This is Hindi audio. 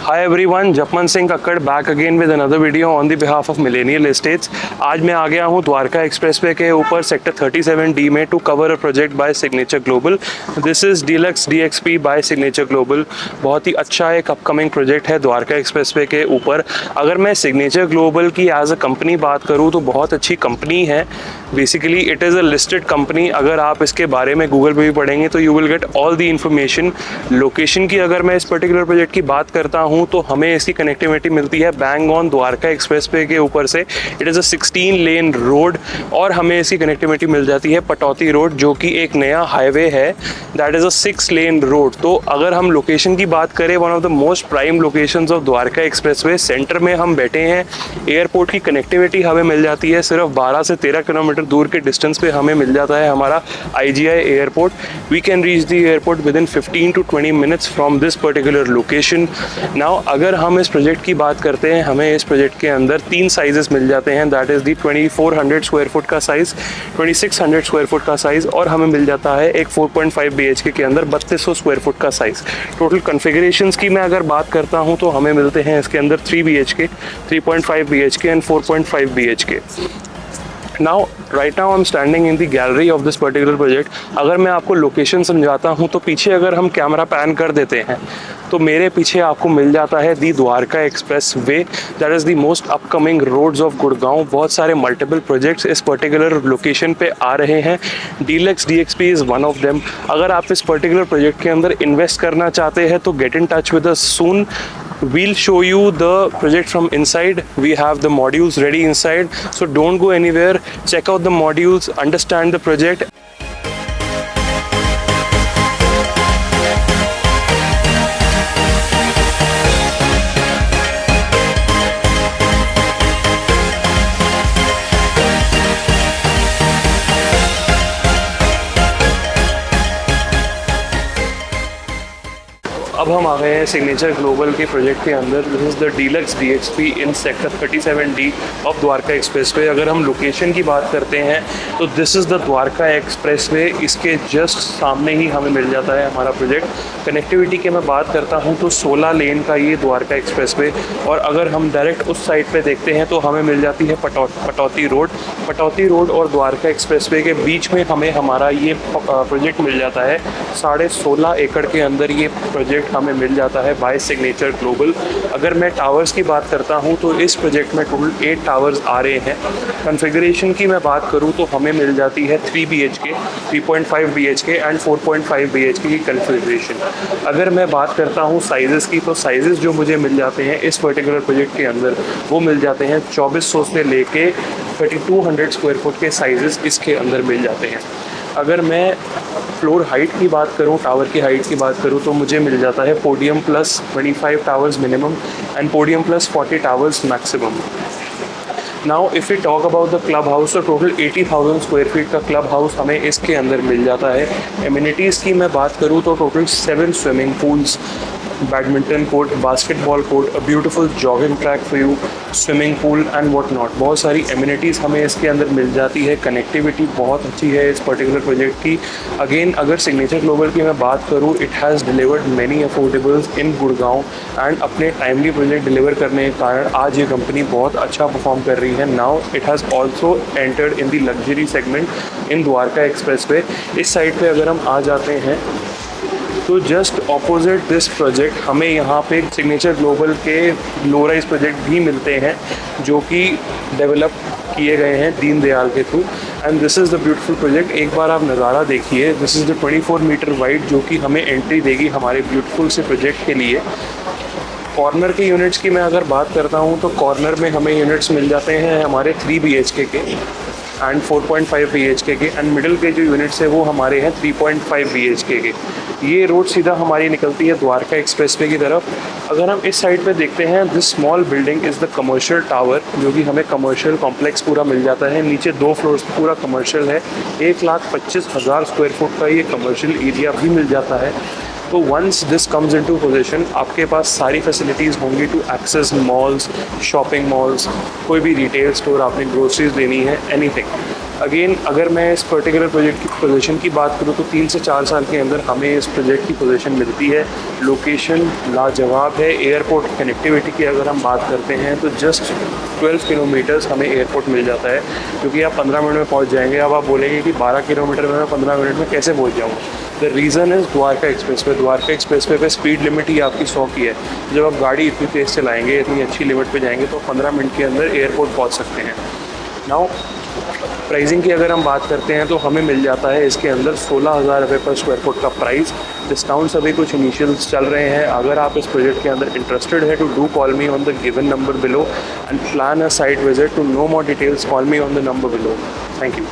Hi everyone, Japman Singh Kakkar back again with another video on the behalf of millennial estates. आज मैं आ गया हूँ द्वारका एक्सप्रेसवे के ऊपर सेक्टर 37D में to cover a project by Signature Global. This is deluxe DXP by Signature Global. बहुत ही अच्छा एक अपकमिंग प्रोजेक्ट है द्वारका एक्सप्रेसवे के ऊपर। अगर मैं सिग्नेचर ग्लोबल की एज अ कंपनी बात करूँ तो बहुत अच्छी कंपनी है। Basically it is a listed company. अगर आप इसके बारे में गूगल पे भी पढ़ेंगे तो you will get all the information. Location की अगर मैं इस पर्टिकुलर प्रोजेक्ट की बात करता हूँ तो हमें इसकी कनेक्टिविटी मिलती है बैंग ऑन द्वारका एक्सप्रेसवे के ऊपर से। It is a 16 lane road और हमें इसकी कनेक्टिविटी मिल जाती है पटौती रोड, जो कि एक नया हाईवे है। That is a 6 lane road. तो अगर हम लोकेशन की बात करें, one of the most prime locations of Dwarka expressway, centre में हम बैठे हैं। एयरपोर्ट की कनेक्टिविटी हमें मिल जाती है, सिर्फ 12 से 13 किलोमीटर दूर के डिस्टेंस पे हमें मिल जाता है हमारा IGI airport. We can reach the airport within 15 to 20 minutes from this particular location. Now अगर हम इस प्रोजेक्ट की बात करते हैं, हमें इस प्रोजेक्ट के अंदर 3 साइजेस मिल जाते हैं। That is the 2400 square foot का साइज़, 2600 स्क्वायर फुट का साइज़, और हमें मिल जाता है एक 4.5 BHK के अंदर 3200 स्क्वायर फुट का साइज़। टोटल कन्फिगरेशंस की मैं अगर बात करता हूँ तो हमें मिलते हैं इसके अंदर 3 BHK, 3.5 BHK and 4.5 BHK। Now, right now I'm standing in the gallery of this particular project. अगर मैं आपको लोकेशन समझाता हूँ तो पीछे अगर हम कैमरा पैन कर देते हैं तो मेरे पीछे आपको मिल जाता है the Dwarka expressway. That is the most upcoming roads of Gurgaon. बहुत सारे मल्टीपल प्रोजेक्ट्स इस पर्टिकुलर लोकेशन पे आ रहे हैं। Deluxe DXP is one of them. अगर आप इस पर्टिकुलर प्रोजेक्ट के अंदर इन्वेस्ट करना चाहते हैं तो get in touch with us soon. We'll show you the project from inside. We have the modules ready inside, so don't go anywhere. Check out the modules, understand the project. अब हम आ गए हैं सिग्नेचर ग्लोबल के प्रोजेक्ट के अंदर। This is the deluxe DXP in sector 37D of Dwarka expressway. अगर हम लोकेशन की बात करते हैं तो this is the Dwarka expressway. इसके जस्ट सामने ही हमें मिल जाता है हमारा प्रोजेक्ट। कनेक्टिविटी की मैं बात करता हूँ तो 16 लेन का ये द्वारका एक्सप्रेसवे, और अगर हम डायरेक्ट उस साइड पे देखते हैं तो हमें मिल जाती है पटौती रोड। पटौती रोड और द्वारका एक्सप्रेसवे के बीच में हमें हमारा ये प्रोजेक्ट मिल जाता है। 16.5 एकड़ के अंदर ये प्रोजेक्ट हमें मिल जाता है बाय सिग्नेचर ग्लोबल। अगर मैं टावर्स की बात करता हूं तो इस प्रोजेक्ट में टोटल 8 टावर्स आ रहे हैं। कॉन्फ़िगरेशन की मैं बात करूं तो हमें मिल जाती है 3 BHK, 3.5 BHK एंड 4.5 BHK की कॉन्फ़िगरेशन। अगर मैं बात करता हूं साइज़ेस की, तो साइज़ेस जो मुझे मिल जाते हैं इस पर्टिकुलर प्रोजेक्ट के अंदर वो मिल जाते हैं 2400 से लेके 3200 स्क्वायर फुट के साइज़ेस इसके अंदर मिल जाते हैं। अगर मैं फ्लोर हाइट की बात करूं, टावर की हाइट की बात करूं, तो मुझे मिल जाता है podium plus 25 towers minimum and podium plus 40 towers maximum. Now if we talk about the club house, तो टोटल 80,000 स्क्वायर फीट का क्लब हाउस हमें इसके अंदर मिल जाता है। एमिनिटीज़ की मैं बात करूँ तो total 7 swimming pools, badminton court, basketball court, a beautiful jogging track for you, swimming pool and what not. बहुत सारी एमिनिटीज़ हमें इसके अंदर मिल जाती है। कनेक्टिविटी बहुत अच्छी है इस पर्टिकुलर प्रोजेक्ट की। अगेन अगर सिग्नेचर ग्लोबल की मैं बात करूँ, it has delivered many affordables in Gurgaon and अपने टाइमली प्रोजेक्ट डिलीवर करने के कारण आज ये कंपनी बहुत अच्छा परफॉर्म कर रही है। Now it has also entered in the luxury segment in Dwarka expressway. इस साइड पे अगर हम आ जाते हैं तो जस्ट ऑपोजिट दिस प्रोजेक्ट हमें यहाँ पे सिग्नेचर ग्लोबल के लो राइज प्रोजेक्ट भी मिलते हैं जो कि डेवलप किए गए हैं दीनदयाल के थ्रू। And this is the beautiful project. एक बार आप नज़ारा देखिए। This is the 24 metre wide जो कि हमें एंट्री देगी हमारे ब्यूटीफुल से प्रोजेक्ट के लिए। कॉर्नर के यूनिट्स की मैं अगर बात करता हूँ तो कॉर्नर में हमें यूनिट्स मिल जाते हैं हमारे 3 BHK के एंड 4.5 BHK के, एंड मिडिल के जो यूनिट्स है वो हमारे हैं 3.5 BHK के। ये रोड सीधा हमारी निकलती है द्वारका एक्सप्रेसवे की तरफ। अगर हम इस साइड पे देखते हैं, this small building is the commercial tower, जो कि हमें कमर्शियल कॉम्प्लेक्स पूरा मिल जाता है। नीचे 2 फ्लोर्स पूरा कमर्शियल है। 1,25,000 स्क्वायर फुट का ये कमर्शियल एरिया भी मिल जाता है। तो once this comes into position, आपके पास सारी फैसिलिटीज़ होंगी to access malls, shopping malls, कोई भी रिटेल स्टोर, आपने ग्रोसरीज लेनी है, एनीथिंग। अगेन अगर मैं इस पर्टिकुलर प्रोजेक्ट की पोजीशन की बात करूँ तो 3 से 4 साल के अंदर हमें इस प्रोजेक्ट की पोजीशन मिलती है। लोकेशन लाजवाब है। एयरपोर्ट कनेक्टिविटी की अगर हम बात करते हैं तो जस्ट 12 किलोमीटर्स हमें एयरपोर्ट मिल जाता है, क्योंकि आप 15 मिनट में पहुंच जाएंगे। अब आप बोलेंगे कि 12 किलोमीटर में मैं 15 मिनट में कैसे पहुंच जाऊँगा। The reason is Dwarka express way. Dwarka express way पे स्पीड लिमिट ही आपकी 100 की है। जब आप गाड़ी इतनी तेज़ चलाएँगे, इतनी अच्छी लिमिट पे जाएंगे तो 15 मिनट के अंदर एयरपोर्ट पहुँच सकते हैं। नाउ प्राइसिंग की अगर हम बात करते हैं तो हमें मिल जाता है इसके अंदर 16,000 रुपये पर स्क्वायर फुट का प्राइस। डिस्काउंट्स अभी कुछ इनिशियल्स चल रहे हैं। अगर आप इस प्रोजेक्ट के अंदर इंटरेस्टेड है, to do call me on the given number below and plan a site visit. To know more details call me on the number below. Thank you.